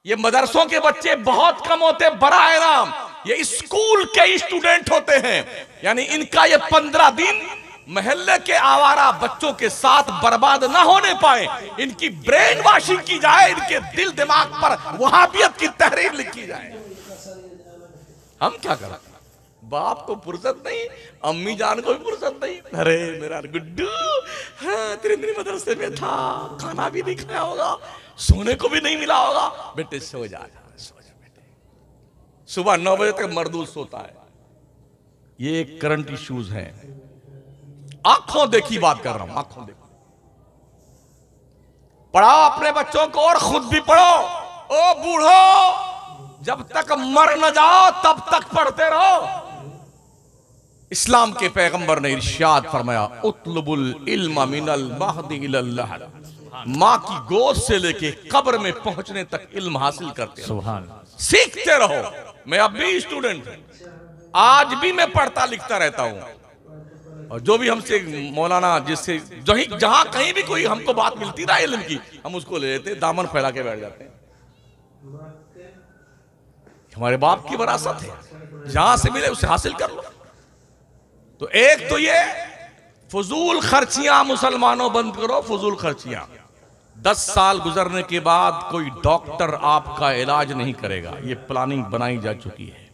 ये मदरसों के बच्चे बहुत कम होते, बड़ा इनाम ये स्कूल के स्टूडेंट होते हैं। यानी इनका ये 15 दिन महल्ले के आवारा बच्चों के साथ बर्बाद ना होने पाए, इनकी ब्रेन वॉशिंग की जाए, इनके दिल दिमाग पर वहाबियत की तहरीर लिखी जाए। हम क्या करें? बाप को फुर्सत नहीं, अम्मी जान को भी फुर्सत नहीं। अरे मेरा गुड्डू, हाँ 3 दिन मदरसे में था, खाना भी नहीं खाया होगा, सोने को भी नहीं मिला होगा। बेटे सो जा, सो जा बेटे। सुबह 9 बजे तक मरदूद सोता है। ये करंट इश्यूज हैं, आंखों देखी बात कर रहा हूं, आंखों देखो। पढ़ाओ अपने बच्चों को और खुद भी पढ़ो। ओ बूढ़ो, जब तक मर न जाओ तब तक पढ़ते रहो। इस्लाम के पैगंबर ने इरशाद फरमाया, उतलुबुल इल्म मिनल महदी इलल लहद। मां की गोद से लेके कब्र में पहुंचने तक इल्म हासिल करते रहो, सुभान, सीखते रहो। मैं अब भी स्टूडेंट हूं, आज भी मैं पढ़ता लिखता रहता हूं। और जो भी हमसे मौलाना जिससे जहां कहीं भी कोई हमको बात मिलती ना इल्म की, हम उसको ले लेते, दामन फैला के बैठ जाते हैं। हमारे बाप की विरासत है, जहां से मिले उसे हासिल कर लो। तो एक तो ये फजूल खर्चियां मुसलमानों बंद करो, फजूल खर्चियां। 10 साल गुजरने के बाद कोई डॉक्टर आपका इलाज नहीं करेगा, ये प्लानिंग बनाई जा चुकी है।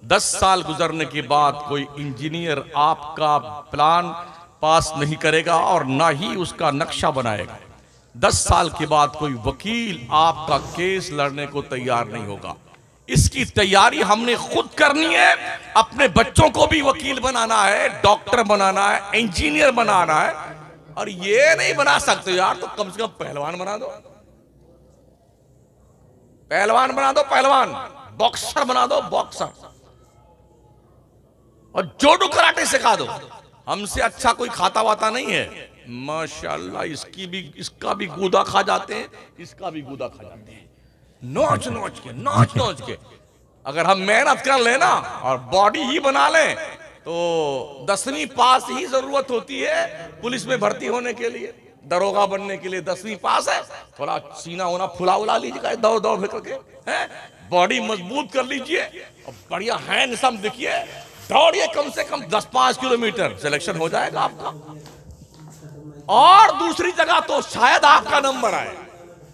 10 साल गुजरने के बाद कोई इंजीनियर आपका प्लान पास नहीं करेगा और ना ही उसका नक्शा बनाएगा। 10 साल के बाद कोई वकील आपका केस लड़ने को तैयार नहीं होगा। इसकी तैयारी हमने खुद करनी है। अपने बच्चों को भी वकील बनाना है, डॉक्टर बनाना है, इंजीनियर बनाना है। और ये नहीं बना सकते यार, तो कम से कम पहलवान बना दो, पहलवान बना दो, पहलवान, बॉक्सर बना दो, बॉक्सर, और जोडो कराटे सिखा दो। हमसे अच्छा कोई खाता वाता नहीं है माशाल्लाह। इसका भी गूदा खा जाते हैं, इसका भी गूदा खा जाते हैं, नोच नोच के। अगर हम मेहनत कर लेना और बॉडी ही बना लें तो 10वीं पास ही जरूरत होती है पुलिस में भर्ती होने के लिए, दरोगा बनने के लिए 10वीं पास है। थोड़ा सीना होना फुला उला लीजिएगा, दौड़ दौड़ करके, बॉडी मजबूत कर लीजिए और बढ़िया हैंडसम दिखिए, दौड़िए कम से कम 10-5 किलोमीटर, सिलेक्शन हो जाएगा आपका। और दूसरी जगह तो शायद आपका नंबर आए,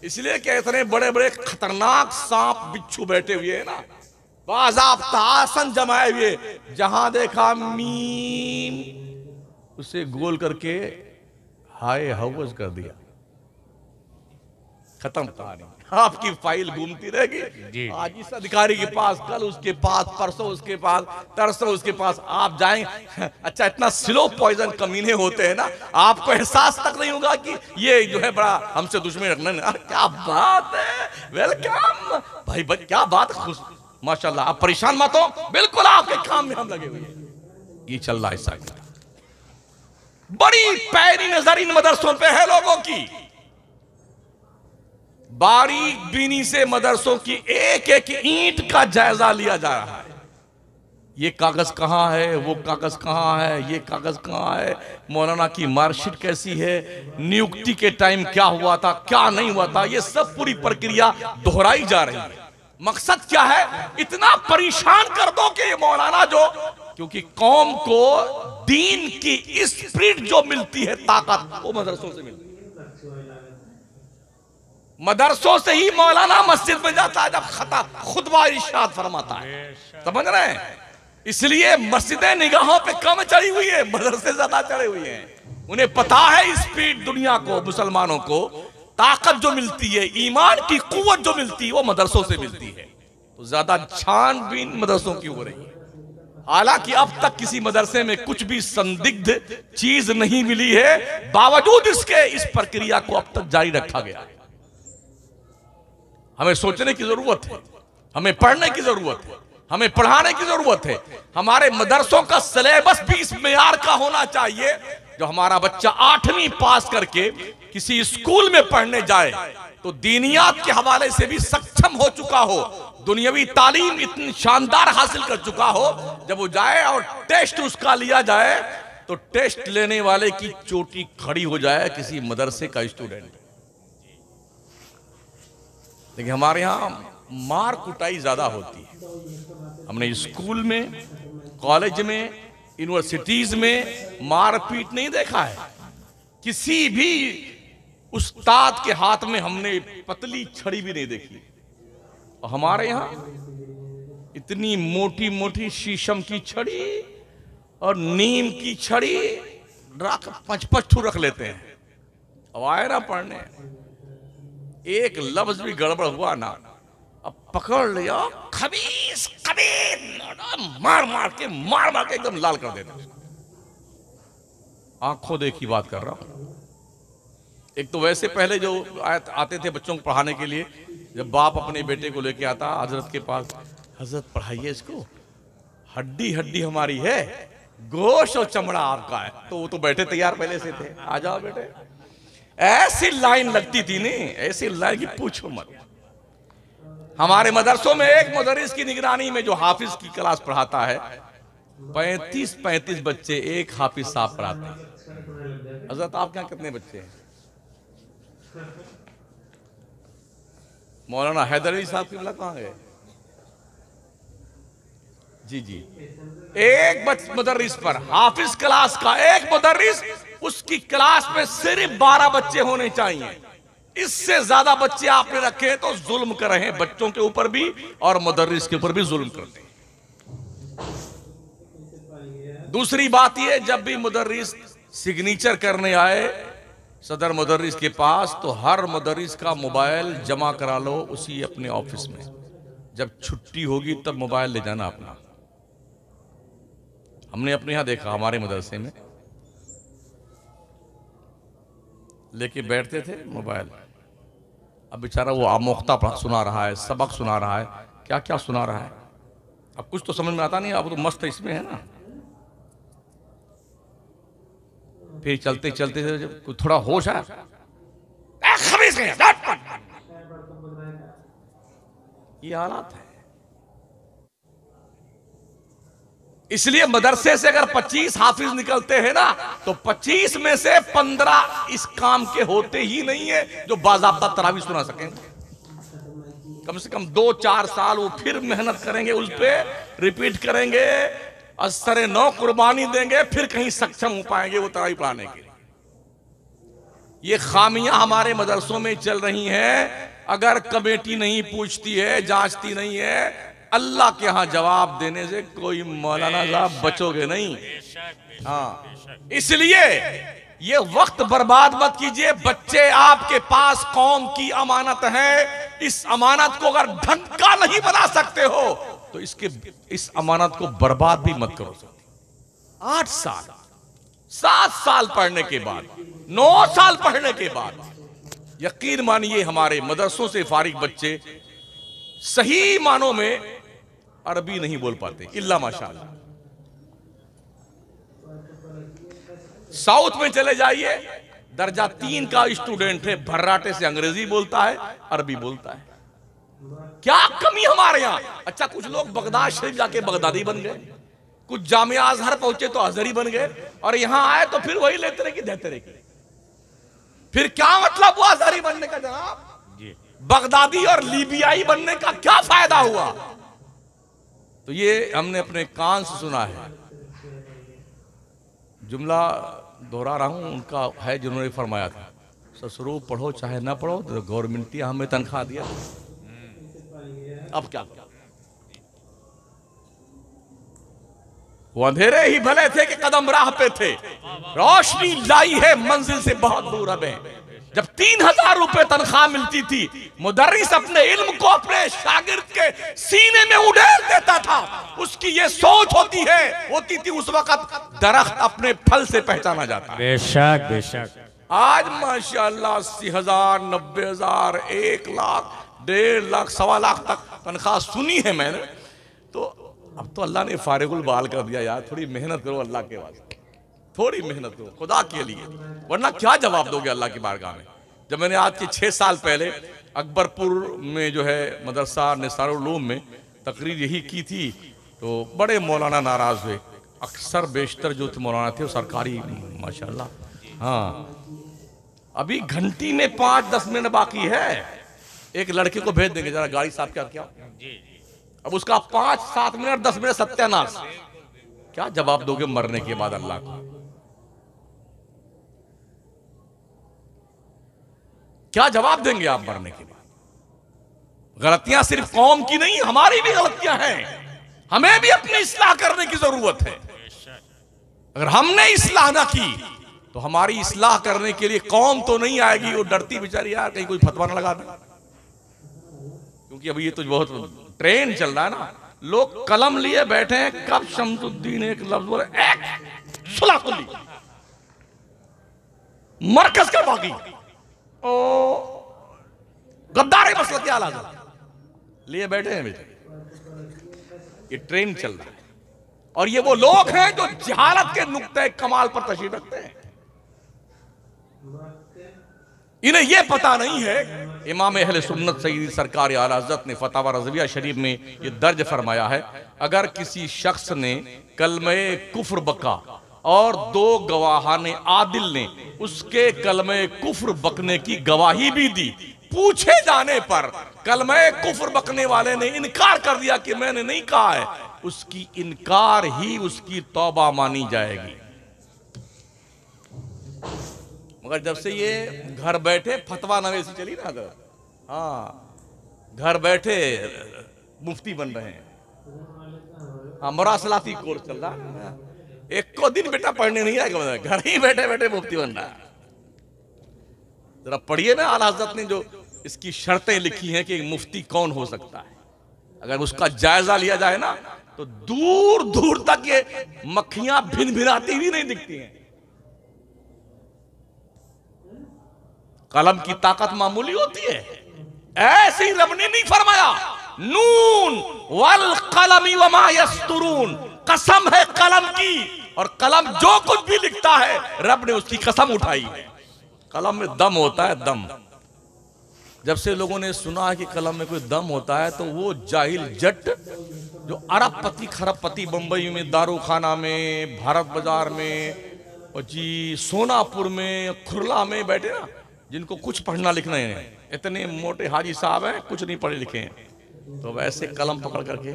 इसलिए कि इतने बड़े बड़े खतरनाक सांप बिच्छू बैठे हुए हैं ना, बाज़ाब्ता आसन जमाए हुए, जहां देखा मीम उसे गोल करके हाय हवस कर दिया, खत्म कहानी। आपकी फाइल घूमती रहेगी, आज इस अधिकारी के पास, कल उसके पास, परसों उसके पास, तरसों उसके पास। आप जाएंगे, अच्छा इतना स्लो पॉइजन कमीने होते हैं ना, आपको एहसास तक नहीं होगा कि ये जो है बड़ा हमसे दुश्मनी रखना। क्या बात है, वेलकम भाई, क्या बात, खुश माशाल्लाह। आप परेशान मत हो, बिल्कुल आपके काम में हम लगे हुए हैं। ये चल रहा है ऐसा। बड़ी पैनी नजर इन मदरसों पे है लोगों की, बारीक बीनी से मदरसों की एक एक ईंट का जायजा लिया जा रहा है। ये कागज कहां है, वो कागज कहां है, ये कागज कहां है, मौलाना की मार्कशीट कैसी है, नियुक्ति के टाइम क्या हुआ था, क्या नहीं हुआ था, ये सब पूरी प्रक्रिया दोहराई जा रही है। मकसद क्या है? इतना परेशान कर दो कि ये मौलाना जो, क्योंकि कौम को दीन की स्पिरिट जो मिलती है, ताकत, वो मदरसों से मिलती है। मदरसों से ही मौलाना मस्जिद में जाता है जब खुतबा इरशाद फरमाता है, समझ रहे हैं? इसलिए मस्जिदें निगाहों पे कम चढ़ी हुई है, मदरसे ज्यादा चढ़े हुए हैं। उन्हें पता है स्पिरिट, दुनिया को, मुसलमानों को ताकत जो मिलती है, ईमान की कुव्वत जो मिलती है, वो मदरसों से मिलती है। तो ज्यादा छानबीन मदरसों की हो रही है। हालांकि अब तक किसी मदरसे में कुछ भी संदिग्ध चीज नहीं मिली है, बावजूद इसके इस प्रक्रिया को अब तक जारी रखा गया है। हमें सोचने की जरूरत है, हमें पढ़ने की जरूरत है, हमें पढ़ाने की जरूरत है। हमारे मदरसों का सिलेबस भी इस मेयार का होना चाहिए, जो हमारा बच्चा 8वीं पास करके किसी स्कूल में पढ़ने जाए तो दीनियात के हवाले से भी सक्षम हो चुका हो, दुनियावी तालीम इतनी शानदार हासिल कर चुका हो, जब वो जाए और टेस्ट उसका लिया जाए तो टेस्ट लेने वाले की चोटी खड़ी हो जाए किसी मदरसे का स्टूडेंट। लेकिन हमारे यहाँ मार कुटाई ज्यादा होती है। हमने स्कूल में, कॉलेज में, यूनिवर्सिटीज में मारपीट नहीं देखा है। किसी भी उस्ताद के हाथ में हमने पतली छड़ी भी नहीं देखी। और हमारे यहाँ इतनी मोटी मोटी शीशम की छड़ी और नीम की छड़ी रख 5-5 रख लेते हैं। अब आए ना पढ़ने, एक लफ्ज भी गड़बड़ हुआ ना, अब पकड़ लिया, खबीस खबीस मार मार के एकदम लाल कर देते। आंखों देखी बात कर रहा हूं। एक तो वैसे पहले जो आते थे बच्चों को पढ़ाने के लिए, जब बाप अपने बेटे को लेके आता हजरत के पास, हजरत पढ़ाइए इसको, हड्डी हड्डी हमारी है, गोश्त और चमड़ा आपका है। तो वो तो बैठे तैयार पहले से थे, आ जाओ बेटे। ऐसी लाइन लगती थी नहीं, ऐसी लाइन की पूछो मत। हमारे मदरसों में एक मुदर्रिस की निगरानी में जो हाफिज की क्लास पढ़ाता है, 35 बच्चे एक हाफिज साहब पढ़ाते हैं। हजरत आपके यहाँ कितने बच्चे हैं? मौलाना हैदर अली साहब की कहाँ गए? जी जी, एक मुदर्रिस पर, हाफिज क्लास का एक मुदर्रिस, उसकी क्लास में सिर्फ 12 बच्चे होने चाहिए। इससे ज्यादा बच्चे आपने रखे तो जुल्म कर रहे हैं बच्चों के ऊपर भी और मुदर्रिस के ऊपर भी जुल्म करते हैं। दूसरी बात यह, जब भी मुदर्रिस सिग्नेचर करने आए सदर मुदर्रिस के पास, तो हर मुदर्रिस का मोबाइल जमा करा लो उसी अपने ऑफिस में। जब छुट्टी होगी तब मोबाइल ले जाना अपना। हमने अपने यहां देखा, हमारे मदरसे में लेके बैठते थे मोबाइल। अब बेचारा वो आमोख्ता सुना रहा है, सबक सुना रहा है, क्या क्या सुना रहा है, अब कुछ तो समझ में आता नहीं। अब तो मस्त इसमें है ना। फिर चलते चलते जब कुछ थोड़ा होश आया, ये हालात है। इसलिए मदरसे से अगर 25 हाफिज निकलते हैं ना, तो 25 में से 15 इस काम के होते ही नहीं है जो बाज़ाब्ता तरावी सुना सकें। कम से कम 2-4 साल वो फिर मेहनत करेंगे, उस पर रिपीट करेंगे, असरे 9 कुर्बानी देंगे, फिर कहीं सक्षम हो पाएंगे वो तरावी पढ़ाने के लिए। ये खामियां हमारे मदरसों में चल रही हैं। अगर कमेटी नहीं पूछती है, जांचती नहीं है, अल्लाह के यहां जवाब देने से कोई मौलाना साहब बचोगे नहीं। हाँ, इसलिए ये वक्त बर्बाद मत कीजिए। बच्चे आपके पास कौम की अमानत है। इस अमानत को अगर ढंग का नहीं बना सकते हो तो इस अमानत को बर्बाद भी मत करो। 8 साल, 7 साल पढ़ने के बाद, 9 साल पढ़ने के बाद, यकीन मानिए हमारे मदरसों से फारिग बच्चे सही मानों में अरबी नहीं बोल पाते, इल्ला माशाअल्लाह। साउथ में चले जाइए, दर्जा 3 का स्टूडेंट है, भर्राटे से अंग्रेजी बोलता है, अरबी बोलता है। क्या कमी हमारे यहां? अच्छा, कुछ लोग बगदाद शरीफ जाके बगदादी बन गए, कुछ जामिया अजहर पहुंचे तो अजहरी बन गए, और यहां आए तो फिर वही लेते रहे कि देते रहे। फिर क्या मतलब हुआ अजहरी बनने का जनाब? बगदादी और लीबियाई बनने का क्या फायदा हुआ? तो ये हमने अपने कान से सुना है। जुमला दोहरा रहा हूं, उनका है जिन्होंने फरमाया था, ससुरो पढ़ो चाहे ना पढ़ो, तो गवर्नमेंट ने हमें तनख्वाह दिया। अब क्या? वो अंधेरे ही भले थे कि कदम राह पे थे, रोशनी लाई है मंजिल से बहुत दूर अब है। जब 3000 रुपए तनख्वाह मिलती थी, मुदर्रिस अपने इल्म को अपने शागिर्द के सीने में उड़ेल देता था। उसकी ये सोच होती थी उस वक्त, दरख्त अपने फल से पहचाना जाता है। बेशक बेशक। आज माशाअल्लाह 80,000, 90,000, 1 लाख, 1.5 लाख, 1.25 लाख तक तनख्वाह सुनी है मैंने। तो अब तो अल्लाह ने फारिगुल बाल कर दिया। यार थोड़ी मेहनत करो अल्लाह के वास्ते, थोड़ी मेहनत करो खुदा के लिए, वरना क्या जवाब दोगे अल्लाह की बारगाह में। जब मैंने आज के 6 साल पहले अकबरपुर में जो है मदरसा निसारुल उलूम में तकरीर यही की थी, तो बड़े मौलाना नाराज हुए। अक्सर बेशतर जो मौलाना थे वो सरकारी माशाल्लाह। हाँ, अभी घंटी में 5-10 मिनट बाकी है। एक लड़के को भेज देंगे, जरा गाड़ी साफ क्या। अब उसका 5-7 मिनट 10 मिनट सत्यानाश, क्या जवाब दोगे मरने के बाद अल्लाह को? क्या जवाब देंगे आप मरने के बाद? गलतियां सिर्फ कौम की नहीं, हमारी भी गलतियां हैं, हमें भी अपनी इस्लाह करने की जरूरत है। अगर हमने इस्लाह ना की तो हमारी इस्लाह करने के लिए कौम तो नहीं आएगी, वो डरती बेचारी यार कहीं कोई फतवा ना लगा दे। क्योंकि अभी ये तो बहुत ट्रेंड चल रहा है ना, लोग कलम लिए बैठे हैं, कब शमसुद्दीन एक लफ्ज बोले एक सुलह कुल्ली मरकज का बागी ओ गद्दारी मसला क्या आला लिए बैठे हैं बेटे। ये ट्रेंड चल रहा है और ये वो लोग हैं जो जहालत के नुक्ते कमाल पर तशरीफ रखते हैं। इन्हें यह पता नहीं है, इमाम अहले सुन्नत सईदी सरकार आला हज़रत ने फतावा रज़विया शरीफ में यह दर्ज फरमाया है, अगर किसी शख्स ने कलमे कुफ्र बका और 2 गवाहाने आदिल ने उसके कलमे कुफ्र बकने की गवाही भी दी, पूछे जाने पर कलमे कुफ्र बकने वाले ने इनकार कर दिया कि मैंने नहीं कहा है, उसकी इनकार ही उसकी तौबा मानी जाएगी। मगर जब से ये घर बैठे फतवा नवेसी चली ना, अगर हाँ घर बैठे मुफ्ती बन रहे हैं, हाँ मरासलाती कोर्स चल रहा है, एक को दिन बेटा पढ़ने नहीं आएगा, घर ही बैठे बैठे मुफ्ती बन रहा है। जरा पढ़िए ना, आला हज़रत ने जो इसकी शर्तें लिखी हैं कि मुफ्ती कौन हो सकता है, अगर उसका जायजा लिया जाए ना तो दूर दूर तक ये मक्खियां भिन भिनाती हुई नहीं दिखती हैं। कलम की ताकत मामूली होती है, ऐसे ही रब ने नहीं फरमाया नून वल कलमी वमा यस्तुरून, कसम है कलम की, और कलम जो कुछ भी लिखता है रब ने उसकी कसम उठाई है। कलम में दम होता है, दम। जब से लोगों ने सुना कि कलम में कोई दम होता है तो वो जाहिल जट जो अरबपति खरबपति बंबई में, दारूखाना में, भारत बाजार में, और जी सोनापुर में, खुरला में बैठे ना, जिनको कुछ पढ़ना लिखना है, इतने मोटे हाजी साहब हैं कुछ नहीं पढ़े लिखे हैं, तो वैसे कलम पकड़ करके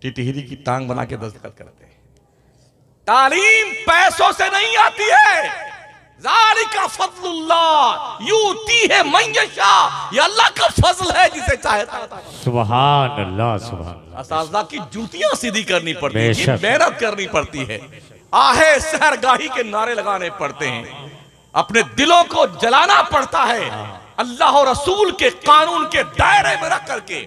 टिटहिरी की टांग बना के दस्तखत करते हैं। तालीम पैसों से नहीं आती है, ज़ालिका फज़लुल्लाह यूती है मन यशा, ये अल्लाह का फजल है जिसे चाहता है। सुभान अल्लाह, सुभान अल्लाह। असातिज़ा की जूतियां सीधी करनी पड़ती है, मेहनत करनी पड़ती है, आहे सहरगाही के नारे लगाने पड़ते हैं, अपने दिलों को जलाना पड़ता है अल्लाह और रसूल के कानून के दायरे में रख करके।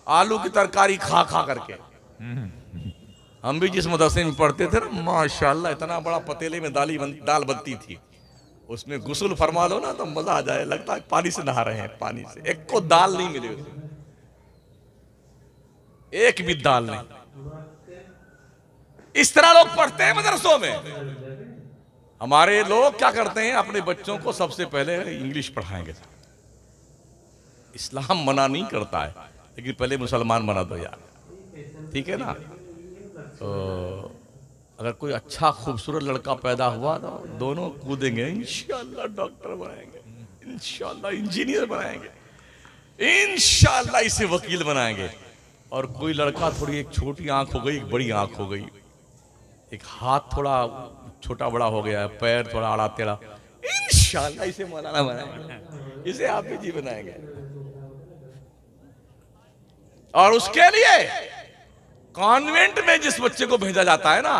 आलू की तरकारी खा खा करके। हम भी जिस मदरसे में पढ़ते थे ना, माशाल्लाह इतना बड़ा पतीले में दाल बनती थी, उसमें गुस्ल फरमा लो ना तो मजा आ जाए, लगता है पानी से नहा रहे हैं, पानी से। एक को दाल नहीं मिली उसमें, एक भी दाल नहीं। इस तरह लोग पढ़ते हैं मदरसों में। हमारे लोग क्या करते हैं, अपने बच्चों को सबसे पहले इंग्लिश पढ़ाएंगे। इस्लाम मना नहीं करता है, लेकिन पहले मुसलमान बना दो यार, ठीक है ना। तो अगर कोई अच्छा खूबसूरत लड़का पैदा हुआ तो दोनों कूदेंगे, इंशाल्लाह डॉक्टर बनाएंगे, इंशाल्लाह इंजीनियर बनाएंगे, इंशाल्लाह इसे वकील बनाएंगे। और कोई लड़का थोड़ी एक छोटी आंख हो गई, एक बड़ी आंख हो गई, एक हाथ थोड़ा छोटा बड़ा हो गया, पैर थोड़ा आड़ा टेढ़ा, इंशाल्लाह इसे मौलाना बनाएंगे, इसे हाफिज जी बनाएंगे। और उसके लिए कॉन्वेंट में जिस बच्चे को भेजा जाता है ना,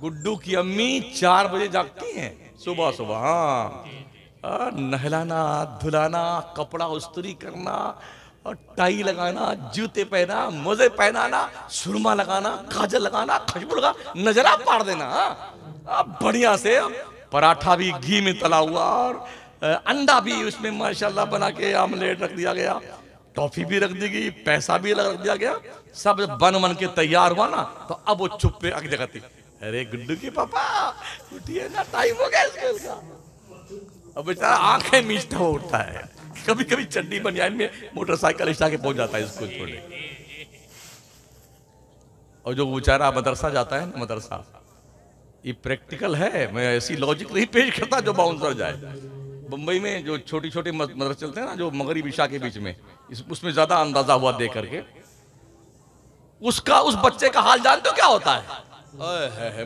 गुड्डू की अम्मी 4 बजे जागती हैं सुबह सुबह, हाँ, नहलाना धुलाना, कपड़ा इस्त्री करना और टाई लगाना, जूते पहना, मोजे पहनाना, सुरमा लगाना, काजल लगाना, खुशबू लगा, नजरा पाड़ देना। अब बढ़िया से पराठा भी घी में तला हुआ और अंडा भी उसमें माशाल्लाह बना के आमलेट रख दिया गया, टॉफी भी रख दी गई, पैसा भी रख दिया गया। सब बन के तैयार हुआ ना तो अब वो चुप पे आगे जगती, अरे गुड्डू के पापा उठिए ना, टाइम हो गया स्कूल का। अब बेचारा आंखें मीचता हुआ उठता है, कभी कभी चड्डी बनियान में मोटरसाइकिल इस्टा के पहुंच जाता है स्कूल छोड़ने। और जो बेचारा मदरसा जाता है ना, मदरसा ये प्रैक्टिकल है, मैं ऐसी लॉजिक नहीं पेश करता जो बाउंसर जाए। बम्बई में जो छोटी छोटी मदरसे चलते हैं ना, जो मगरिब इशा के बीच में, उसमें ज्यादा अंदाजा हुआ देख करके। उस बच्चे का हाल जानते हो क्या होता है?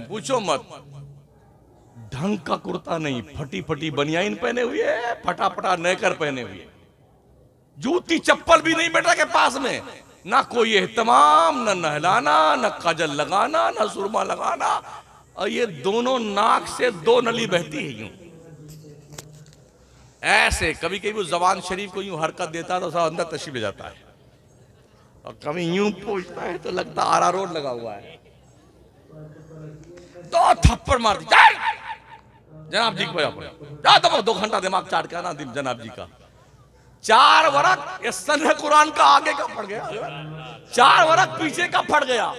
पूछो मत। ढंग का कुर्ता नहीं, फटी फटी बनियाइन पहने हुए, फटाफटा नेकर पहने हुए, जूती चप्पल भी नहीं बेटा के पास में, ना कोई एहतमाम, ना नहलाना, ना काजल लगाना, ना सुरमा लगाना, और ये दोनों नाक से दो नली बहती है यूं ऐसे। कभी कभी वो जबान शरीफ को यूं हरकत देता है तो सब अंदर तशरीफ ले जाता है, और कभी यूं पूछता है तो लगता आरा रोड लगा हुआ है। तो थप्पड़ मार दी, जनाब जी को 2 घंटा दिमाग चाट के ना जनाब जी का। 4 वरक ये सन कुरान का आगे का पड़ गया, 4 वरक पीछे का पड़ गया।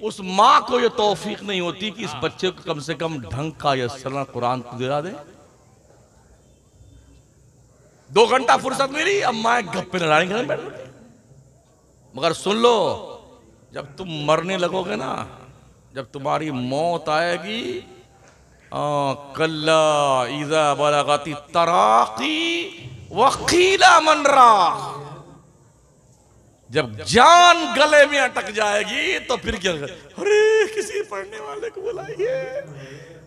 उस माँ को ये तौफीक नहीं होती कि इस बच्चे को कम से कम ढंग का ये सन कुरान को दिला दे। 2 घंटा फुर्सत मिली, अब माँ गप्पे लड़ाने के लिए बैठ गई। मगर सुन लो, जब तुम मरने लगोगे ना, जब तुम्हारी मौत आएगी, कल्ला इज़ा बलगति तराकी वकीला मन राह, जब जान गले में अटक जाएगी तो फिर क्या, अरे किसी पढ़ने वाले को बुलाइए।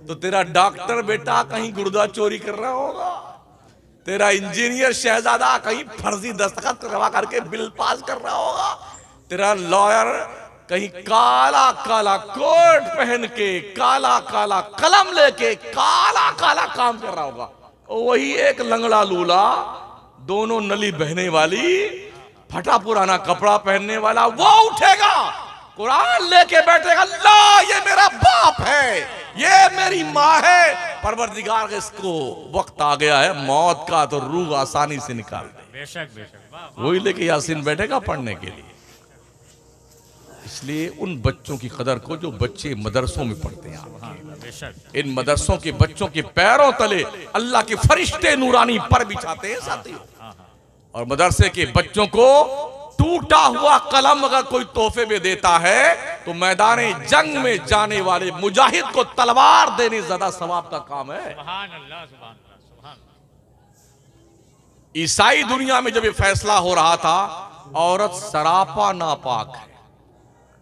तो तेरा डॉक्टर बेटा कहीं गुर्दा चोरी कर रहा होगा, तेरा इंजीनियर शहजादा कहीं फर्जी दस्तखत करवा करके बिल पास कर रहा होगा, तेरा लॉयर कहीं काला काला कोट पहन के, काला काला कलम लेके, काला काला काम कर रहा होगा। वही एक लंगड़ा लूला, दोनों नली बहने वाली, फटा पुराना कपड़ा पहनने वाला, वो उठेगा, कुरान लेके बैठेगा, ला ये मेरा बाप है, ये मेरी माँ है, परवरदिगार का इसको वक्त आ गया है मौत का, तो रूह आसानी से निकाल दे। बेशक बेशक। वही लेके यासीन बैठेगा पढ़ने के लिए। इसलिए उन बच्चों की कदर को जो बच्चे मदरसों में पढ़ते हैं, इन मदरसों के बच्चों के पैरों तले अल्लाह के फरिश्ते नूरानी पर बिछाते हैं साथियों। और मदरसे के बच्चों को टूटा हुआ कलम अगर कोई तोहफे में देता है तो मैदान जंग में जाने वाले मुजाहिद को तलवार देने ज्यादा सवाब का काम है। सुभान अल्लाह, सुभान अल्लाह, सुभान। ईसाई दुनिया में जब ये फैसला हो रहा था, औरत सरापा नापाक है,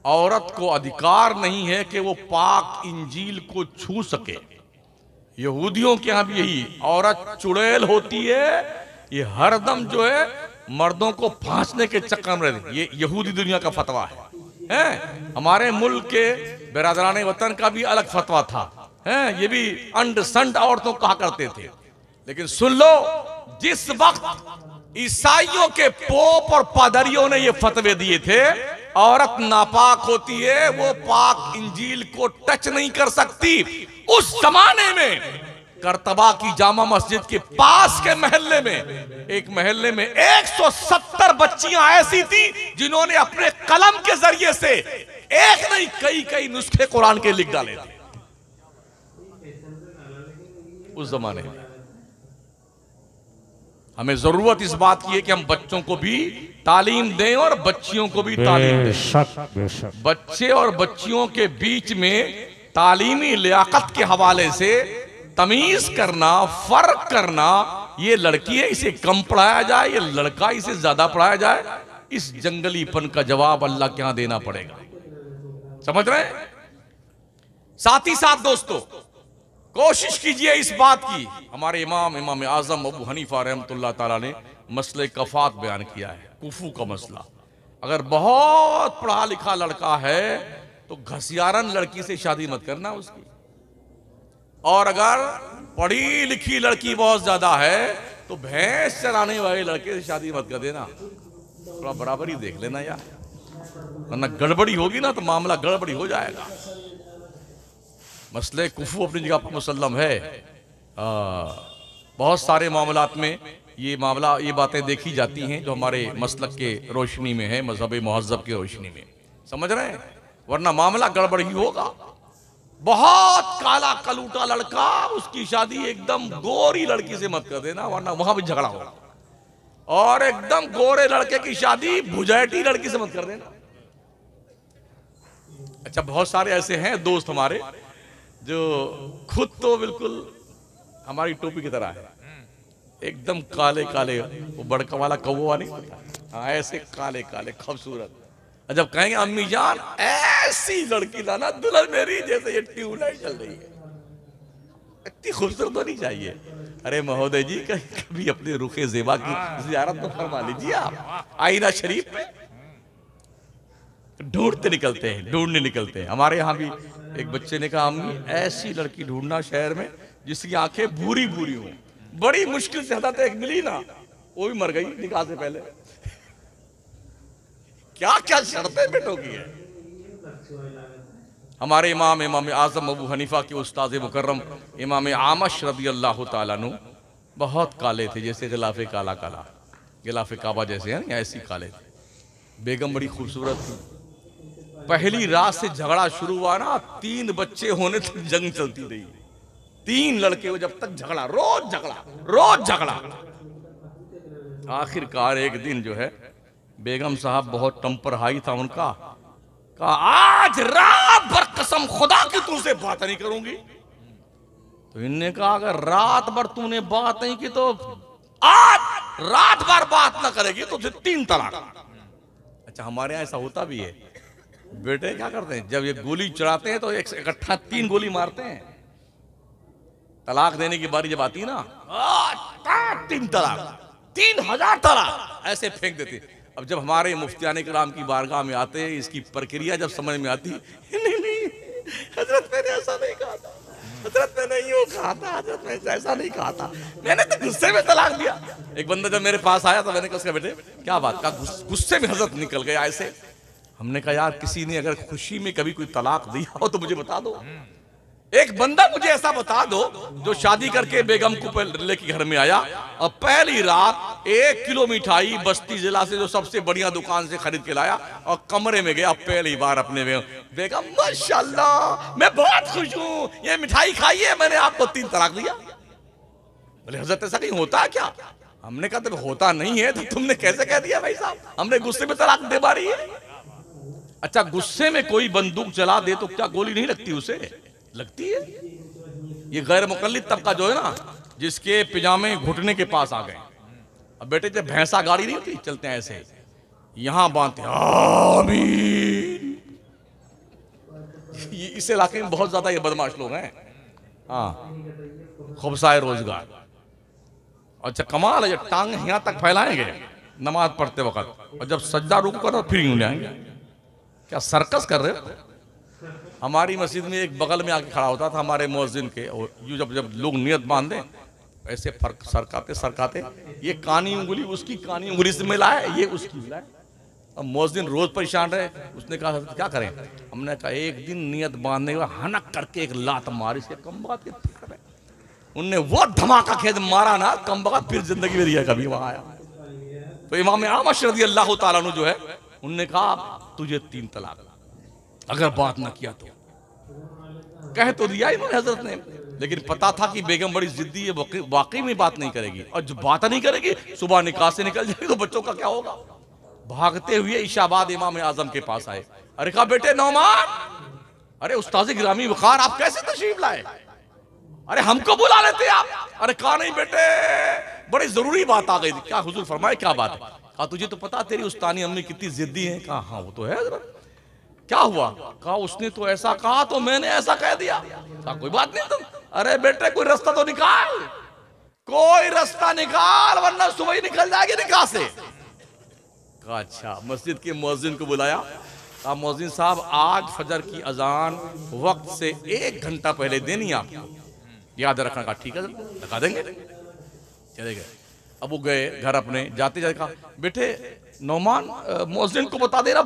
औरत को अधिकार नहीं है कि वो पाक इंजील को छू सके। यहूदियों के यहां भी यही, औरत चुड़ैल होती है, ये हरदम जो है मर्दों को फांसने के चक्कर में रहती। ये यहूदी दुनिया का फतवा है। हमारे मुल्क के बिरादराने वतन का भी अलग फतवा था, है? ये भी अंडसंड औरतों कहा करते थे। लेकिन सुन लो, जिस वक्त ईसाइयों के पोप और पादरियों ने ये फतवे दिए थे, औरत नापाक होती है, वो पाक इंजील को टच नहीं कर सकती, उस जमाने में करतबा की जामा मस्जिद के पास के महल्ले में, एक महल्ले में 170 बच्चियां ऐसी थी जिन्होंने अपने कलम के जरिए से एक नहीं कई कई नुस्खे कुरान के लिख डाले थे उस जमाने में। हमें जरूरत इस बात की है कि हम बच्चों को भी तालीम दें और बच्चियों को भी तालीम दें। बच्चे और बच्चियों के बीच में तालीमी लियाकत के हवाले से तमीज करना, फर्क करना, ये लड़की है इसे कम पढ़ाया जाए, ये लड़का इसे ज्यादा पढ़ाया जाए, इस जंगलीपन का जवाब अल्लाह के यहां देना पड़ेगा। समझ रहे हैं? साथ ही साथ दोस्तों, कोशिश कीजिए इस बात की, हमारे इमाम आजम अबू हनीफा रहमतुल्लाह ताला ने मसले कफात बयान किया है, कुफू का मसला। अगर बहुत पढ़ा लिखा लड़का है तो घसियारन लड़की से शादी मत करना उसकी, और अगर पढ़ी लिखी लड़की बहुत ज्यादा है तो भैंस चराने वाले लड़के से शादी मत कर देना। थोड़ा बराबरी देख लेना यार, वरना गड़बड़ी होगी ना तो मामला गड़बड़ी हो जाएगा। मसले कुफू अपनी जगह पर मुसल्लम है। बहुत सारे मामलात में ये बातें देखी जाती हैं जो हमारे मसलक के रोशनी में है, मजहब मुहज्जब की रोशनी में। समझ रहे हैं? वरना मामला गड़बड़ ही होगा। बहुत काला कलूटा लड़का, उसकी शादी एकदम गोरी लड़की से मत कर देना, वरना वहां भी झगड़ा होगा। और एकदम गोरे लड़के की शादी भुजैटी लड़की से मत कर देना। अच्छा, बहुत सारे ऐसे हैं दोस्त हमारे जो खुद तो बिल्कुल हमारी टोपी की तरह है, एकदम काले काले, वो बड़का वाला कौवा नहीं होता, हाँ ऐसे काले काले खूबसूरत। जब कहेंगे अम्मी जान ऐसी लड़की लाना दुल्हन मेरी जैसे ये ट्यूबलाइट चल रही है, इतनी खूबसूरत होनी चाहिए। अरे महोदय जी कभी अपने रुखे ज़ेबा की ज़ियारत तो फरमा लीजिए आप, आईना शरीफ में ढूंढते निकलते हैं, ढूंढने निकलते हैं। हमारे यहाँ भी एक बच्चे ने कहा अम्मी ऐसी लड़की ढूंढना शहर में जिसकी आंखें भूरी भूरी हो। बड़ी मुश्किल से हदाते एक मिली ना, वो भी मर गई निकाह से पहले। क्या क्या शर्तें बेटों की है। हमारे इमाम आजम अबू हनीफा के उस्ताद मुकर्रम इमाम आमश रज़ी अल्लाह तआला अन्हु बहुत काले थे, जैसे गिलाफे काला काला, गिलाफे काबा जैसे हैं ऐसी काले थे। बेगम बड़ी खूबसूरत थी। पहली रात से झगड़ा शुरू हुआ ना, 3 बच्चे होने तक जंग चलती रही। 3 लड़के हो जब तक झगड़ा, रोज झगड़ा, रोज झगड़ा। आखिरकार एक दिन जो है बेगम साहब बहुत टेम्पर हाई था उनका, कहा आज रात भर कसम खुदा की तुमसे बात नहीं करूंगी। तो इनने कहा अगर रात भर तूने बात नहीं की तो आज रात भर बात ना करेगी तो 3 तलाक। अच्छा हमारे यहाँ ऐसा होता भी है, बेटे क्या करते हैं जब ये गोली चढ़ाते हैं तो इकट्ठा 3 गोली मारते हैं। तलाक देने की बारी जब आती है ना 3 तलाक, 3000 तलाक ऐसे फेंक देते। अब जब हमारे मुफ्तियाने कराम की बारगाह में आते हैं, इसकी प्रक्रिया जब समझ में आती, नहीं हजरत मैंने ऐसा नहीं कहा था, हजरत मैंने यूं कहा था, हजरत मैंने ऐसा नहीं कहा था, मैंने तो गुस्से में तलाक दिया। एक बंदा जब मेरे पास आया तो मैंने कहा बेटे क्या बात, का गुस्से में हजरत निकल गया ऐसे। हमने कहा यार किसी ने अगर खुशी में कभी कोई तलाक दिया हो तो मुझे बता दो। एक बंदा मुझे ऐसा बता दो जो शादी करके बेगम को लेके घर में आया और पहली रात 1 किलो मिठाई बस्ती जिला से जो सबसे बढ़िया दुकान से खरीद के लाया और कमरे में गया पहली बार अपने बेगम माशाल्लाह मैं बहुत खुश हूं, ये मिठाई खाई है, मैंने आपको 3 तलाक दिया। बोले हजरत ऐसा कहीं होता है क्या? हमने कहा जब होता नहीं है तो तुमने कैसे कह दिया भाई साहब, हमने गुस्से में तलाक दे मारी है। अच्छा गुस्से में कोई बंदूक चला दे तो क्या गोली नहीं लगती उसे? लगती है। ये गैर मुकल्लिद तबका जो है ना, जिसके पिजामे घुटने के पास आ गए। अब बेटे जब भैंसा गाड़ी नहीं होती चलते हैं ऐसे, यहां बांधते आमीन। इस इलाके में बहुत ज्यादा ये बदमाश लोग हैं। हाँ खुबसाए रोजगार। अच्छा कमाल है, जब टांग यहां तक फैलाएंगे नमाज पढ़ते वक्त और जब सज्जा रुक कर फिर यूं जाएंगे। क्या सर्कस कर रहे हो? हमारी मस्जिद में एक बगल में आके खड़ा होता था हमारे मुअज्जिन के, यूं जब लोग नियत बांधे ऐसे फर्क सरकाते सरकाते, ये कानी उंगली उसकी कानी उंगली से मिलाए, ये उसकी मिलाए। अब मुअज्जिन रोज परेशान रहे, उसने कहा क्या करें? हमने कहा एक दिन नियत बांधने के बाद हनक करके एक लात मारी इसके कमबख्त के। उनने वो धमाका खेद मारा ना कमबख्त फिर जिंदगी में दिया कभी वहां आया। तो इमाम आमश रज़ी अल्लाह तआला अन्हु जो है उनने कहा तुझे 3 तलाक अगर बात ना किया तो। कह तो दिया इन्होंने हजरत ने, लेकिन पता था कि बेगम बड़ी जिद्दी है, वाकई में बात नहीं करेगी और जो बात नहीं करेगी सुबह निकाह से निकल जाएगी तो बच्चों का क्या होगा। भागते हुए इशाबाद इमाम आजम के पास आए। अरे कहा बेटे नौमान, अरे उस्ताद गिरामी वकार आप कैसे तशरीफ लाए? अरे हमको बुला लेते आप। अरे कहा नहीं बेटे बड़ी जरूरी बात आ गई थी। क्या हुजूर फरमाए क्या बात है? कहा तुझे तो पता तेरी उस्तानी अम्मी कितनी जिद्दी है। कहा हाँ वो तो है हजरत। क्या हुआ? कहा उसने तो ऐसा कहा तो मैंने ऐसा कह दिया। कहा कोई बात नहीं तुम, अरे बेटे कोई रास्ता तो निकाल, कोई रास्ता निकाल वरना सुबह ही निकल जाएगी निकाह से। कहा अच्छा। मस्जिद के मुअज्जिन को बुलाया। कहा मुअज्जिन साहब आज फजर की अजान वक्त से 1 घंटा पहले देनी आपको, याद रखना। कहा ठीक है लगा देंगे। चले गए। अब वो गए घर अपने, जाते जाते कहा बेटे नौमान मुअज्जिन को बता देना